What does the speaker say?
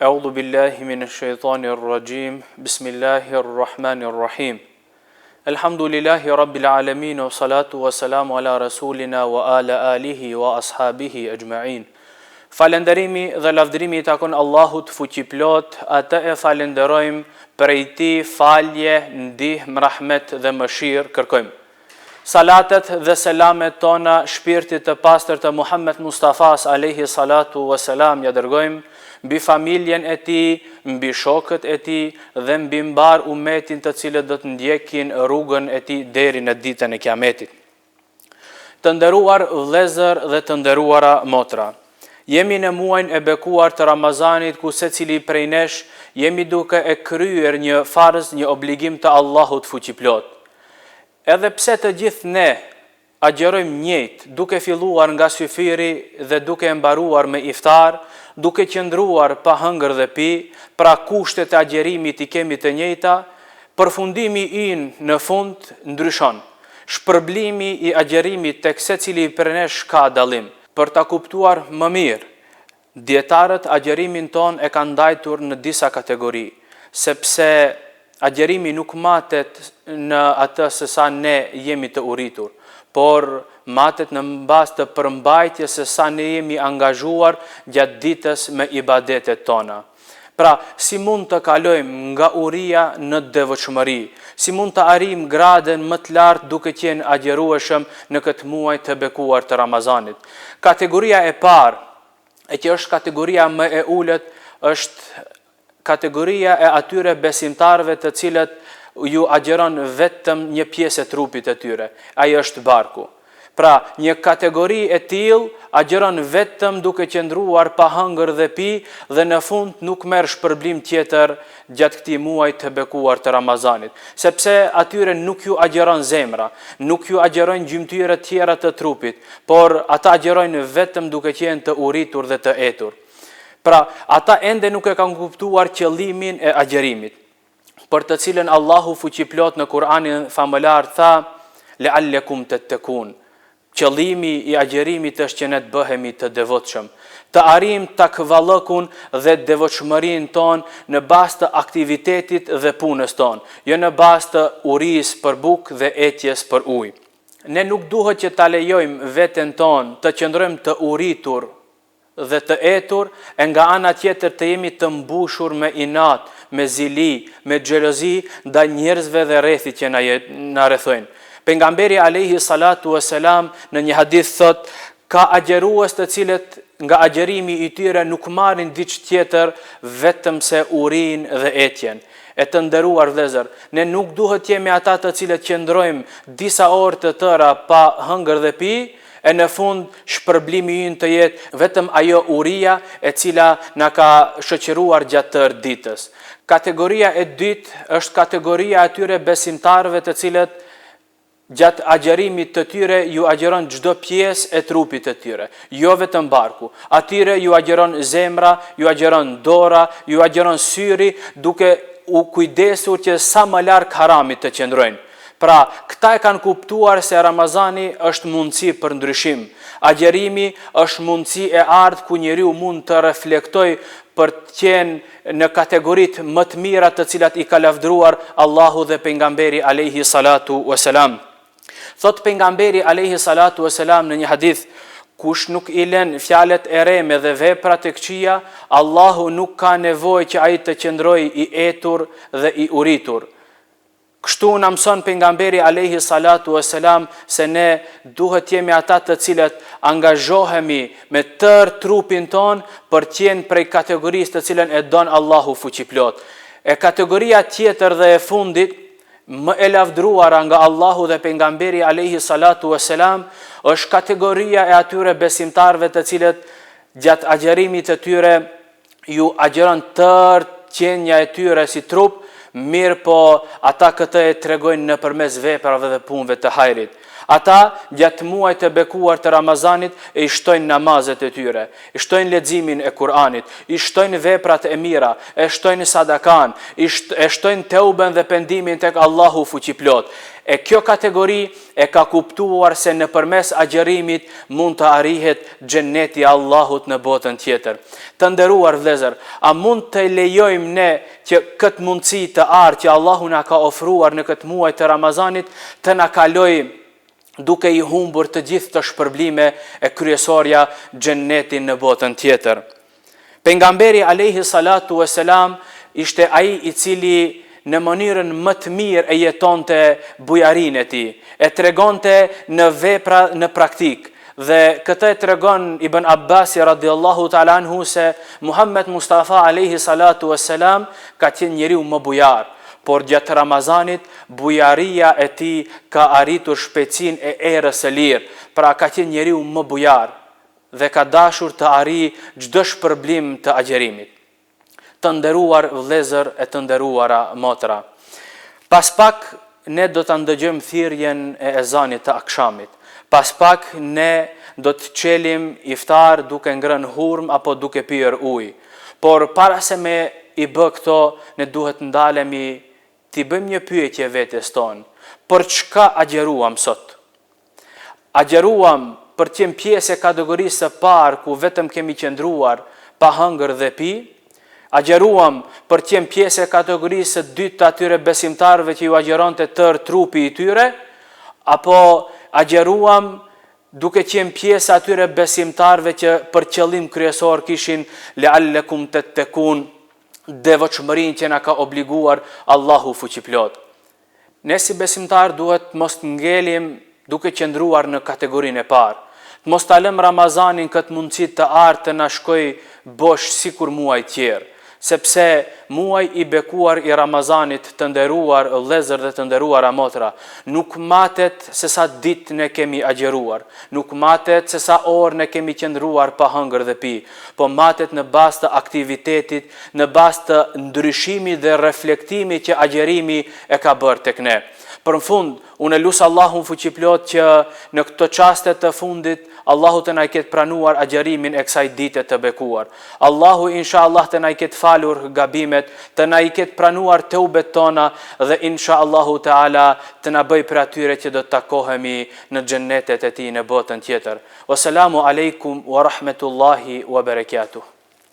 أعوذ بالله من الشيطان الرجيم بسم الله الرحمن الرحيم الحمد لله رب العالمين والصلاة والسلام على رسولنا وعلى آله وأصحابه أجمعين. Falënderimi dhe lavdërimi i takon Allahut fuqiplot, atë e falenderojmë, prej tij falje, ndihmë, rahmet dhe mëshirë kërkojmë. Salatet dhe selamet tona shpirtit të pastër të Muhammed Mustafas alayhi salatu wassalam ja dërgojmë mbi familjen e tij, mbi shokët e tij dhe mbi mbar umetin të cilët do të ndjekin rrugën e tij deri në ditën e Kiametit. Të nderuar vëllezër dhe të nderuara motra, jemi në muajin e bekuar të Ramazanit ku secili prej nesh jemi duke e kryer një farz, një obligim të Allahut fuqiplot. Edhe pse të gjithë ne agjerojmë njëjtë, duke filluar nga syfiri dhe duke mbaruar me iftar, duke qëndruar pa hëngër dhe pi, pra kushtet e agjerimit i kemi të njëjta, përfundimi ynë në fund ndryshon. Shpërblimi i agjerimit tek secili prej nesh ka dallim. Për ta kuptuar më mirë, dietarët agjerimin ton e kanë ndajtur në disa kategori, sepse agjerimi nuk matet në atë se sa ne jemi të uritur, por matet në bazë të përmbajtjes se sa ne jemi angazhuar gjatë ditës me ibadetet tona. Pra, si mund të kalojmë nga uria në devotshmëri, si mund të arrijmë gradën më të lartë duke qenë agjerueshëm në këtë muaj të bekuar të Ramazanit. Kategoria e parë, e që është kategoria më e ulët, është kategoria e atyre besimtarëve të cilët ju agjeron vetëm një pjesë e trupit të tyre, ai është barku. Pra, një kategori e tillë agjeron vetëm duke qëndruar pa hëngër dhe pi dhe në fund nuk merr shpërblim tjetër gjatë këtij muaji të bekuar të Ramazanit, sepse atyre nuk ju agjeron zemra, nuk ju agjerojnë gjymtyre tjera të trupit, por ata agjerojnë vetëm duke qenë të uritur dhe të etur. Pra, ata ende nuk e kanë kuptuar qëllimin e agjerimit, për të cilën Allahu fuqiplot në Kur'anin famëlar tha: "Le'allekum tettekun." Qëllimi i agjerimit është që ne të bëhemi të devotshëm, të arrijmë takvallëkun dhe devotshmërinë tonë në bazë të aktivitetit dhe punës tonë, jo në bazë të urisë për bukë dhe etjes për ujë. Ne nuk duhet që ta lejojmë veten tonë të qëndrojmë të uritur dhe të etur, e nga ana tjetër të jemi të mbushur me inat, me zili, me xhelozi ndaj njerëzve dhe rrethit që na rrethojnë. Pejgamberi alayhi salatu wassalam në një hadith thot: ka agjerues të cilët nga agjerimi i tyre nuk marrin diç tjetër vetëm se urinë dhe etjen. E të nderuar vëllezër, ne nuk duhet jemi ata të cilët qëndrojmë disa orë të tëra pa hëngër dhe pi, e në fund shpërblimi ynë të jetë vetëm ajo uria e cila na ka shoqëruar gjatë tërë ditës. Kategoria e dytë është kategoria atyre besimtarëve të cilët gjatë agjerimit të tyre ju agjeron çdo pjesë e trupit të tyre, jo vetëm barku. Atyre ju agjeron zemra, ju agjeron dora, ju agjeron syri, duke u kujdesur që sa më larg haramit të qëndrojnë. Pra, këta e kanë kuptuar se Ramazani është mundësi për ndryshim. Agjerimi është mundësi e ardhë ku njeriu mund të reflektoj për të qenë në kategoritë më të mira të cilat i ka lavdruar Allahu dhe pejgamberi alayhi salatu wassalam. Thot pejgamberi alayhi salatu wassalam në një hadith: kush nuk i lën fjalët e reme dhe veprat e këqija, Allahu nuk ka nevojë që ai të qëndrojë i etur dhe i uritur. Kështu na mëson pejgamberi alayhi salatu wassalam se ne duhet jemi ata të cilët angazhohemi me tërë trupin ton për të qenë prej kategorisë të cilën e don Allahu fuqiplot. E kategoria tjetër dhe e fundit, më e lavdruara nga Allahu dhe pejgamberi alayhi salatu wassalam, është kategoria e atyre besimtarëve të cilët gjatë agjerimit të tyre ju agjeron tërë qenja e tyre si trup, mirë po ata këtë e tregojnë nëpërmes veprave dhe punëve të hajrit. Ata gjatë muajit të bekuar të Ramazanit e i shtojnë namazet e tyre, i shtojnë leximin e Kur'anit, i shtojnë veprat e mira, e shtojnë sadakan, e shtojnë teuben dhe pendimin tek Allahu fuqiplot. E kjo kategori e ka kuptuar se nëpërmes agjerimit mund të arrihet xheneti i Allahut në botën tjetër. Të nderuar vëllezër, a mund të lejojmë ne që këtë mundësi të artë që Allahu na ka ofruar në këtë muaj të Ramazanit të na kalojë duke i humbur të gjithë të shpërblime e kryesorja xhenetin në botën tjetër? Pejgamberi alayhi salatu vesselam ishte ai i cili në mënyrën më të mirë e jetonte bujarinë e tij, e tregonte në vepra, në praktik. Dhe këtë e tregon Ibn Abbasi radhiyallahu ta'ala anhu se Muhammed Mustafa alayhi salatu vesselam ka qenë njeriu më bujar, por gjatë Ramazanit bujaria e tij ka arritur shpejtësinë e erës së lirë, pra ka qenë njeriu më bujar dhe ka dashur të arrijë çdo shpërblim të agjerimit. Të nderuar vëllezër e të nderuara motra, pas pak ne do të ndëgjojmë thirrjen e ezanit të akşamit. Pas pak ne do të çelim iftar duke ngrënë hurm apo duke pirë ujë. Por para se me i bë këto, ne duhet ndalemi t'i bëjmë një pyetje vetes tonë. Për çka agjeruam sot? Agjeruam për të qenë pjesë e kategorisë së parë ku vetëm kemi qëndruar pa hëngër dhe pi? Agjeruam për të qenë pjesë e kategorisë së dytë të atyre besimtarëve që ju agjeronte tërë trupi i tyre? Apo agjeruam duke qenë pjesë atyre besimtarëve që për qëllim kryesor kishin leallekum tettekun, devotshmërinë që na ka obliguar Allahu fuqiplot? Ne si besimtar duhet mos të ngelim duke qëndruar në kategorinë e parë. Të mos ta lëmë Ramazanin këtë mundësi të artë të na shkojë bosh sikur muaj tjerë. Sepse muaj i bekuar i Ramazanit, të nderuar vëllezër dhe të nderuara motra, nuk matet se sa ditë ne kemi agjeruar, nuk matet se sa orë ne kemi qëndruar pa hëngër dhe pi, po matet në bazë të aktivitetit, në bazë të ndryshimit dhe reflektimit që agjerimi e ka bërë tek ne. Për në fund, unë lusë Allahun fuqiplot që në këto çaste të fundit Allahu të na i ketë pranuar agjerimin e kësaj dite të bekuar. Allahu inshallah të na i ketë falur gabimet, të na i ketë pranuar teubet tona dhe inshallahu taala të na bëj për atyre që do të takohemi në xhennetet e tij në botën tjetër. Wassalamu alaikum wa rahmetullahi wa barakatuh.